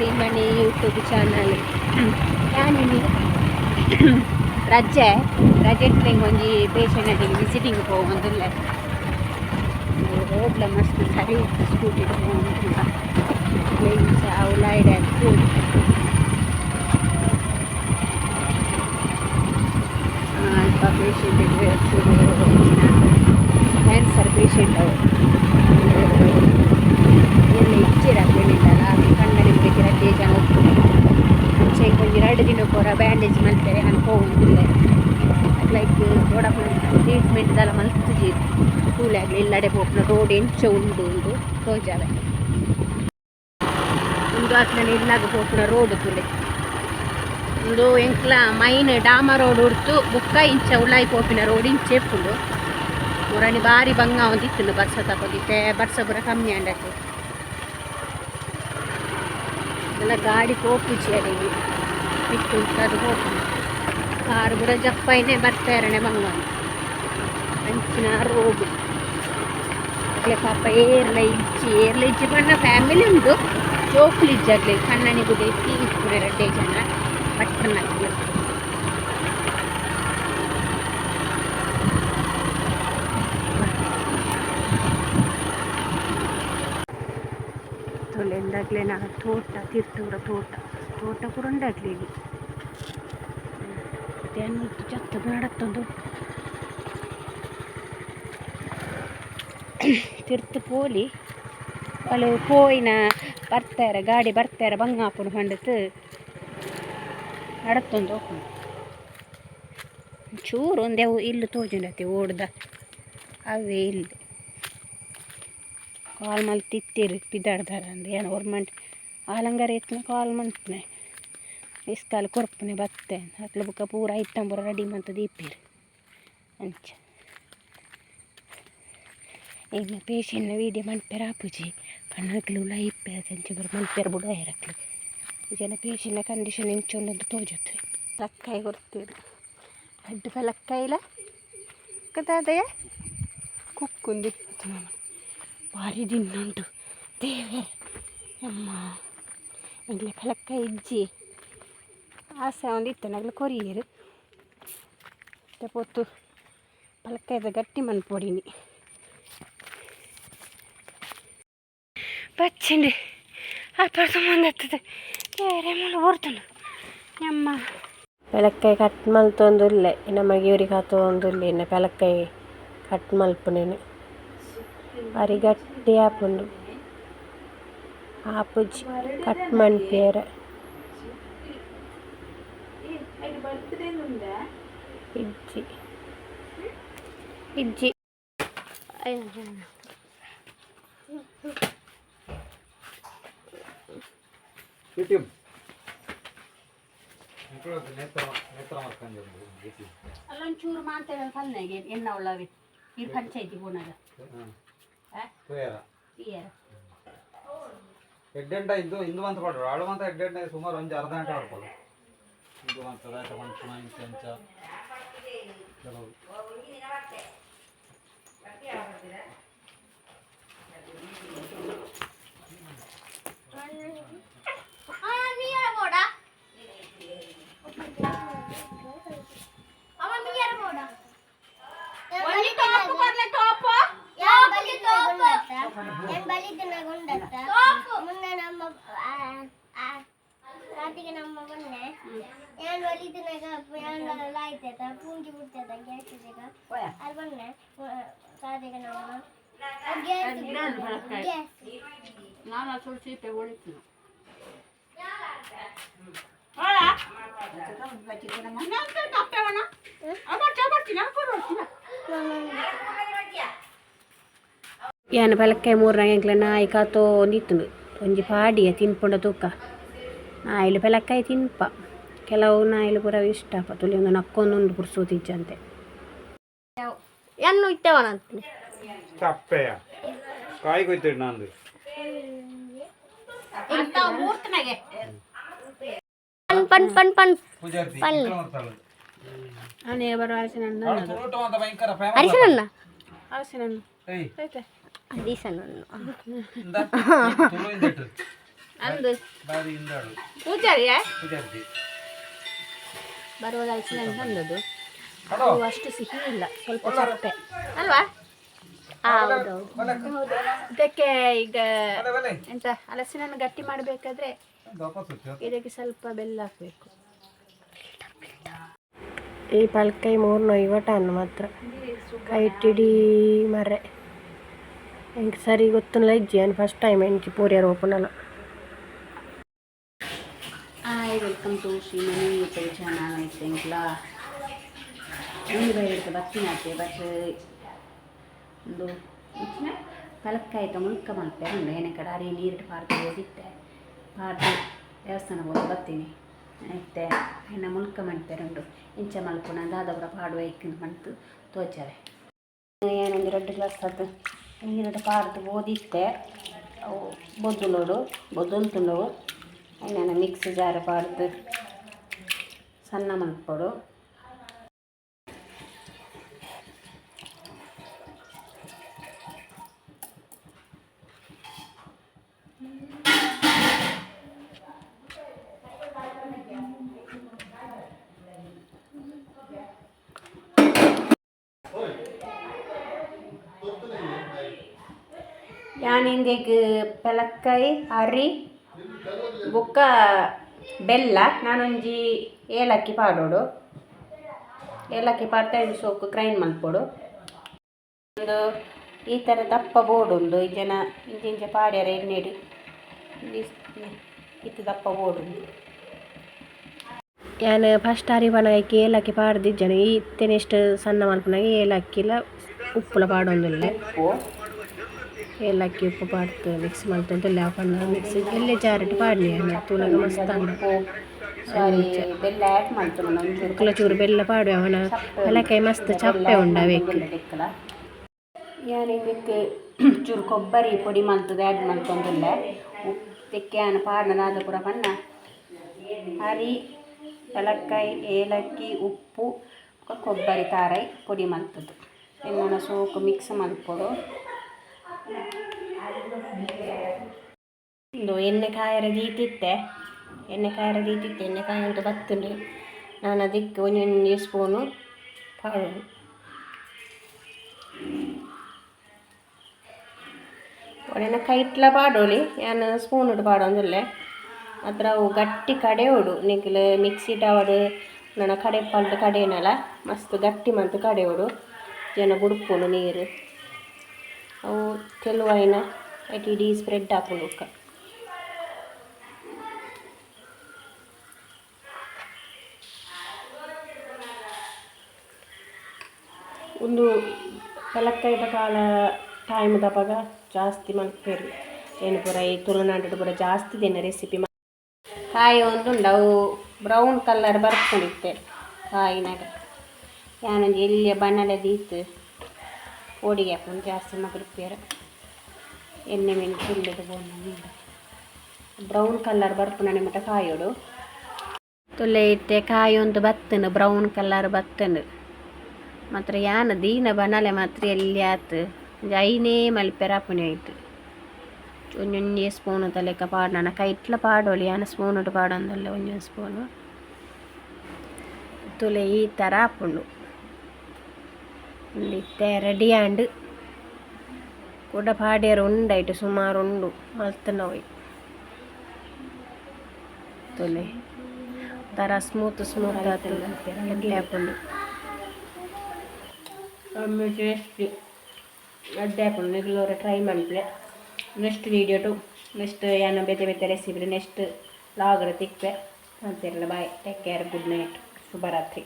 Shrimani YouTube channel ಯಾನಿನಿ ರಜೆ ಇಟ್ಲಿಂಗ್ ಒಂಜಿ patient visiting ಹೋಗೋದಿಲ್ಲ ರೋಡ್ಲ ಮಸ್ತ್ ಸರಿ ಸ್ಕೂಟಿ ಹೋಗೋದಿಲ್ಲ ಅವಲೈಡ್ ಫುಡ್ ಅಲ್ಪ ಪೇಷಂಟ್ ಕ್ಯಾನ್ಸರ್ ಪೇಷಂಟ್ ಎಲ್ಲ ಇಚ್ಚಿರಲಿಲ್ಲ ಕಣ್ಣಲ್ಲಿ ರಡ್ಡೆ ಜನ ಹೋಗ್ತಾರೆ ಮುಂಚೆ ಒಂದು 2 ದಿನ ಪೂರ ಬ್ಯಾಂಡೇಜ್ ಮಾಡ್ತಾರೆ ಅನ್ಕೋದಿಲ್ಲ ಲೈಕ್ ಥೋಡ ಟ್ರೀಟ್ಮೆಂಟ್ ಎಲ್ಲ ಮಲ್ತಿಜಿ ಕೂಲಾಗಲಿ ಇಲ್ಲಡೆ ಹೋಗ್ನ ರೋಡ್ ಎಂಚ ಉಂಡು ತೋಜಾವೆ ಒಂದು ಅತ್ನಲ್ಲಿ ಇಲ್ಲಾಗ ಹೋಗ್ನ ರೋಡ್ ತುಲೆ ಒಂದು ಎಂಕ್ಲ ಮೈನ್ ಡಾಮ ರೋಡ್ ಉಡ್ತು ಬುಕ್ಕ ಇಂಚ ಉಳ್ಳಾಯಿ ಪೋಪಿನ ರೋಡ್ ಇಂಚೆ ಎಪ್ಪುಂಡು ಮುರಣಿ ಬಾರಿ ಬಂಗ ಒಂದಿತ್ತು ಬರ್ಸ ತಗೊಂಡಿತ್ತೆ ಬರ್ಸ ಪೂರ ಕಮ್ಮಿ ಅಂಡಕ್ಕೆ ಎಲ್ಲ ಗಾಡಿ ಹೋಗುಚಿ ಅಡಿಗೆ ಬಿಟ್ಟು ಅದು ಹೋಗ್ತು ಕಾರು ಕೂಡ ಜಪ್ಪೈನೇ ಬರ್ತಾರನೆ ಬಂಗ ಅಂಚಿನ ರೋಡು ಅಲ್ಲೇ ಪಾಪ ಏರ್ಲ ಇಜ್ಜಿ ಬಣ್ಣ ಫ್ಯಾಮಿಲಿ ಉಂಟು ಜೋಕ್ಲಿ ಇಜ್ಜಾಗಲಿ ಕಣ್ಣನಿ ಗುಡಿ ತೀರ್ಪುರ 2 ಜನ ಪಟ್ಟಣಕ್ಕೆ ತೊಲೆಂದಾಗಲೇ ನಾ ತೋಟ ತೀರ್ಥವರ ತೋಟ ಕೂಡ ಉಂಡಾಗಲಿ ಇಲ್ಲಿ ಅದೇನಿತ್ತು ಚತ್ತ ಮಾಡತ್ತೊಂದು ತೀರ್ಥ ಪೋಲಿ ಅಲ್ಲಿ ಪೋಯಿನ ಬರ್ತಾರೆ ಗಾಡಿ ಬರ್ತಾರೆ ಬಂಗಾಪುರ ಕಂಡಿತು ನಡತ್ತೊಂದು ಚೂರು ಒಂದೇ ಇಲ್ಲಿ ತೋಜನತಿ ಓಡ್ದ ಅವೇ ಇಲ್ಲಿ ಕಾಲ್ ಮಲ್ ತಿತ್ತಿರು ಬಿದ್ದಾಡ್ದಾರ ಅಂದ್ರೆ ಏನು ಗೌರ್ಮೆಂಟ್ ಆಲಂಗಾರ ಎತ್ತನ ಕಾಲ್ ಮಂತನೆ ಇಸ್ಕಾಲ್ ಕೊರ್ಪನೆ ಬತ್ತೆ ಅಟ್ಲ ಬುಕ್ಕ ಪೂರ ಐಟಂಬರ ರೆಡಿ ಮಂತ ದೀಪಿರು ಅಂಚ ಈಗ ಪೇಷಂಟ್ನ ವೀಡಿಯೋ ಮನ್ಪೇರ ಆಪುಜಿ ಕಣ್ಣಕ್ಲು ಲೈಪೆ ಅಂಚೆ ಬರ ಮನ್ಪೇರ ಬುಡ ಇರಕ್ಲಿ ಜನ ಪೇಷಂಟ್ನ ಕಂಡೀಷನ್ ಇಂಚೊಂದು ತೋಜತ್ವೆ ಲಕ್ಕಾಯಿ ಕೊಡ್ತೀರಿ ಅಡ್ಡು ಲಕ್ಕಾಯಿಲ್ಲ ಕದಾದಯ ಕುಕ್ಕುಂದಿತ್ತು ನಾನು ಭಾರಿ ದಿನ ಉಂಟು ದೇವೇ ಅಮ್ಮ ಈಗಲೇ ಫಲಕ್ಕ ಇಜ್ಜಿ ಆಸೆ ಒಂದಿತ್ತು ನಗಲು ಕೊರಿಯರು ಪೊತ್ತು ಫಲಕ್ಕಾಯ್ದ ಗಟ್ಟಿ ಮನ್ಪೊಡಿನಿ ಪಚ್ಚಿಂಡಿ ಅಪ್ಪ ಸಂಬಂಧ ಆಗ್ತದೆ ಬೇರೆ ಮೂಲ ಬರ್ತನು ಅಮ್ಮ ಪೆಲಕ್ಕಾಯಿ ಕಟ್ ಮಲ್ತೊಂದುಲ್ಲ ನಮಗೆ ಇವ್ರಿಗೆ ಹಾತೊಂದುಲ್ಲ ಇನ್ನು ಪೆಲಕ್ಕಾಯಿ ಕಟ್ ಮಲ್ಪನೇನು ಬಾರಿ ಗಟ್ಟಿ ಆಪುಂಡು ಆಪುಜಿ ಕಟ್ ಮನ್ಪೇರ ಇಜ್ಜಿ ಅಲ್ಲೊಂಚೂರು ಮಾಡ್ತೇವೆ ಕಲ್ನೆಗೆ ಎನ್ನ ಉಳ್ಳವಿ ಈ ಪಂಚಾಯತಿ ಹೋನಾಗ ಎಡ್ಡೆಂಟ ಇಂದು ಅಂತ ಕೊಡ್ರು ಆಳು ಅಂತ ಎಡ್ಡೆಂಟ ಸುಮಾರು ಒಂದು ಅರ್ಧ ಗಂಟೆ ಆಡ್ಬೋದು ಇಂದು ಅಂತದ ತಗೊಂಡು ಇಂಚ ಕೆಲವು ಮೊನ್ನೆ ನಮ್ಮ ರಾತಿಗೆ ನಮ್ಮ ಮೊನ್ನೆ ನಾನು ಒಲಿದಿನಾಗ ನಾನು ಆಯ್ತಾಯ್ತಾ ಪೂಂಜಿ ಬಿಡ್ತೈತ ಗ್ಯಾಸಿದಾಗ ಅದು ಮೊನ್ನೆ ರಾತಿಗೆ ನಮ್ಮ ನಾನು ಸುಳ್ಸಿ ತಗೊಳ್ತೀನಿ ಏನು ಪಲಕ್ಕಾಯಿ 3 ಎಂಕ್ಲೆ ನಾಯಿ ಕಾತೋ ಒಂದಿತ್ತು ಒಂಜಿ ಪಾಡಿಯ ತಿನ್ಪುಂಡ ತೂಕ ನಾಯಿಲು ಪಲಕ್ಕಾಯಿ ತಿನ್ಪ ಕೆಲವು ನಾಯಿಲು ಪೂರ ಇಷ್ಟಪ್ಪ ತುಳಿ ಒಂದು ನಕ್ಕೊಂದೊಂದು ಕುರ್ಸೋತಿಜ್ಜಂತೆ ಎನ್ನು ಇತ್ತವನಂತ ಕಪ್ಪೆಯ ಕಾಯಿ ಕೊಯ್ತಿಡ್ ನಂದು ಪನ್ ಪನ್ ಪನ್ ಅನೇ ಬರೋ ಅರಸಿನ ಅರಿಶಿನ ಅರಸಿನ ಅರಿಶಿನ ಅಂದು ಬಾರಿ ಇಂದಾಳು ಪೂಜಾರಿಯಾ ಪೂಜಾರಿ ಬರುವಾಗ ಹಲಸಿನ ತಂದದ್ದು ಹಲೋ ಅದು ಅಷ್ಟು ಸಿಹಿ ಇಲ್ಲ, ಸ್ವಲ್ಪ ಚಪ್ಪೆ ಅಲ್ವಾ? ಹೌದೌದು. ಇದಕ್ಕೆ ಈಗ ಎಂತ ಹಲಸಿನ ಗಟ್ಟಿ ಮಾಡಬೇಕಾದ್ರೆ ಇದಕ್ಕೆ ಸ್ವಲ್ಪ ಬೆಲ್ಲ ಹಾಕಬೇಕು. ಈ ಪಲ್ಕೈ 350 ಟನ್ ಮಾತ್ರ ಕೈಟಿಡಿ ಮರೆ ಎಂಕ್ ಸರಿ ಗೊತ್ತಿಲ್ಲ ಇಜ್ಜಿ ಫಸ್ಟ್ ಟೈಮ್ ಎಂಕಿ ಪೂರ್ಯಾರ ಓಪನಲ್ಲ. Hi welcome to Shreemani YouTube channel. ಐತೆ ಎಂಕ್ಲ ನೀರು ಇರುತ್ತೆ ಬತ್ತಿನತ್ತೆ ಬಟ್ ಒಂದು ಇಚ್ಚಿನ ಪಲಕ್ಕಾಯ್ತ ಮುಳ್ಕ ಮಲ್ಪೆ ಉಂಡು ಏನೇ ಕಡೆ ಅರಿ ನೀರಿಟ್ಟು ಪಾರ್ದು ಓದಿತ್ತೆ ಪಾರ್ದು ದೇವಸ್ಥಾನ ಹೋಗಿ ಬರ್ತೀನಿ ಐತೆ ಎನ್ನ ಮುಳ್ಕ ಮಲ್ಪೆರುಂಡು ಇಂಚ ಮಲ್ಪುನ ದಾದಪುರ ಪಾಡುವ ಇಕ್ಕಿಂದು ಮಂತು ತೋಚಾರೆ ಏನೊಂದು 2 ಗ್ಲಾಸ್ ಅದು ನೀರಿಟ್ಟು ಪಾರ್ದು ಓದಿತ್ತೆ ಅವು ಬೊದ್ದುಲ್ತುಂಡವು ನಾನು ಮಿಕ್ಸ್ ಜಾರ ಪಾಡ್ದು ಸಣ್ಣ ಮಲ್ಪೊಡು. ಯಾನಿಂದೆಗ್ ಪೆಲಕ್ಕಾಯಿ ಅರಿ ಬೊಕ್ಕ ಬೆಲ್ಲ ನಾನೊಂಜಿ ಏಲಕ್ಕಿ ಪಾಡೋಡು. ಏಲಕ್ಕಿ ಪಾಡ್ತಾ ಇದು ಸೋಕು ಗ್ರೈಂಡ್ ಮಲ್ಪೊಡು. ಒಂದು ಈ ಥರ ದಪ್ಪ ಬೋರ್ಡ್ ಉಂಡು ಈ ಜನ ಇಂಚೆ ಪಾಡ್ಯಾರ ಎಣ್ಣೆಡು ಇತ್ತು ದಪ್ಪ ಬೋರ್ಡ್ ಉಂಡು. ನಾನು ಫಸ್ಟ್ ಅರಿ ಬನಾಯ್ಕೆ ಏಲಕ್ಕಿ ಪಾಡ್ದಿಜ್ಜನ ಇತ್ತೇನೆಷ್ಟು ಸಣ್ಣ ಮಲ್ಪನಾಗೆ ಏಲಕ್ಕಿಲ ಉಪ್ಪುಲ ಪಾಡೊಂದಿಲ್ಲ. ಉಪ್ಪು ಏಲಕ್ಕಿ ಉಪ್ಪು ಪಾಡ್ತು ಮಿಕ್ಸ್ ಮಾಡ್ತಂತಲ್ಲ ಹಾಕೊಂಡು ಮಿಕ್ಸ್ ಎಲ್ಲೇ ಜಾರಿಟ್ಟು ಪಾಡ್ನಿ ತೂಲಾಗ ಮಸ್ತ್ ಬೆಲ್ಲ ಆ್ಯಡ್ ಮಾಡ್ತು ಚೂರು ಬೆಲ್ಲ ಪಾಡುವ ಅವನ ಪಲಕಾಯಿ ಮಸ್ತ್ ಚಪ್ಪೆ ಉಂಡಬೇಕು. ಯಾನಿದಕ್ಕೆ ಚೂರು ಕೊಬ್ಬರಿ ಪೊಡಿ ಮಲ್ತದ ಆ್ಯಡ್ ಮಾಡ್ತಂದಿಲ್ಲ ಉಪ್ಪಕ್ಕೆ ಅನ್ನ ಪಾಡ್ನಾದ ಪೂರ ಪಣ್ಣ ಅರಿ ಪಲಕ್ಕಾಯಿ ಏಲಕ್ಕಿ ಉಪ್ಪು ಕೊಬ್ಬರಿ ತಾರಾಯಿ ಪೊಡಿ ಮಲ್ತದ್ದು ಎನ್ನ ಸೋಕು ಮಿಕ್ಸ್ ಮಲ್ಪೊಡು. ಒಂದು ಎಣ್ಣೆಕಾಯಿ ದೀತಿತ್ತೆ ಎಣ್ಣೆಕಾಯಿ ಅಂತ ಬತ್ತುಂಡು ನಾನು ಅದಕ್ಕೆ ಒಂದೊಂದು ಸ್ಪೂನು ಪಾಡೋದು. ಒಳ್ಳೆನ ಕೈಟ್ಲ ಪಾಡೋಳಿ ನಾನು ಸ್ಪೂನ್ ಇಟ್ಟು ಪಾಡೋದಿಲ್ಲ ಮಾತ್ರ ಅವು ಗಟ್ಟಿ ಕಡೆ ಉಡು ನಿಖಿಲ್ ಮಿಕ್ಸಿ ಟವಡು ನನ್ನ ಕಡೆ ಪಲ್ದು ಕಡೆನಲ್ಲ ಮಸ್ತ್ ಗಟ್ಟಿ ಮಂತು ಕಡೆ ಉಡು ಜನ ಬುಡ್ಪುನು ನೀರು ಅವು ಕೆಲವೈನ ಇಡೀ ಸ್ಪ್ರೆಡ್ ಹಾಕೊಂಡು ಒಂದು ಪಲಕ್ಕಾಯ್ದ ಕಾಲ ಟೈಮ್ ದಪ್ಪಾಗ ಜಾಸ್ತಿ ಮಲ್ಪೇರು ಏನು ಪೂರ ಈ ತುಳುನಾಡು ಪೂರ ಜಾಸ್ತಿ ದಿನ ರೆಸಿಪಿ ಕಾಯಿ ಒಂದುಂಡು ಅವು ಬ್ರೌನ್ ಕಲರ್ ಬರ್ಕೊಂಡಿತ್ತೆ ಕಾಯಿನಾಗ ಯಾನೊಂದು ಎಲ್ಲಿಯ ಬಣ್ಣಲೆ ದೀತು ಪೋಡಿಗೆ ಹಾಕೊಂಡು ಜಾಸ್ತಿ ಮಗರ್ಪೇರು ಎಣ್ಣೆ ಮೀನು ಫುಲ್ಲಿದು ಬೋನ ಬ್ರೌನ್ ಕಲರ್ ಬರ್ಪುನ ಮಟ್ಟ ಕಾಯೋಡು ತುಲೆ ಇತ್ತೆ ಕಾಯಿ ಒಂದು ಬತ್ತನು ಬ್ರೌನ್ ಕಲರ್ ಬತ್ತನು ಮಾತ್ರ ಯಾನ ದೀನ ಬನಲೆ ಮಾತ್ರ ಎಲ್ಲಿ ಆತು ಐನೇ ಮಲ್ಪೆರ ಪುಣಿ ಆಯ್ತು. ಒಂದೊಂದು ಸ್ಪೂನು ತಲೆಕ ಪಾಡು ನನ್ನ ಕೈಟ್ಲ ಪಾಡೋಳಿ ಯಾನ ಸ್ಪೂನ್ ಇಟ್ಟು ಪಾಡೋದಲ್ಲ ಒಂದೊಂದು ಸ್ಪೂನು ತುಲೆ ಈ ಥರ ಹಾಕೊಂಡು ಇತ್ತೆ ರೆಡಿ ಆಂಡ್ ಕೂಡ ಪಾಡ್ಯಾರ ಉಂಡಾಯ್ತು ಸುಮಾರು ಉಂಡು ಮಲ್ತನೋಯ್ ತುಲೆ ಥರ ಸ್ಮೂತ್ ಆತಲ್ಲ ಎಡ್ಡೆ ಹಾಕೊಂಡು ಒಮ್ಮೆ ಟೇಸ್ಟಿ ಅಡ್ಡೆ ಹಾಕೊಂಡು ರೆಗ್ಯುಲರ್ ಟ್ರೈ ಮಾಡ್ಲೆ. ನೆಕ್ಸ್ಟ್ ವೀಡಿಯೋ ನೆಕ್ಸ್ಟ್ ಏನೋ ಬೇತೆ ರೆಸಿಪಿ ನೆಕ್ಸ್ಟ್ ಲಾಗರ ತಿಕ್ಪೆ ಅಂತಿರಲ್ಲ. Bye, take care, good night, ಶುಭರಾತ್ರಿ.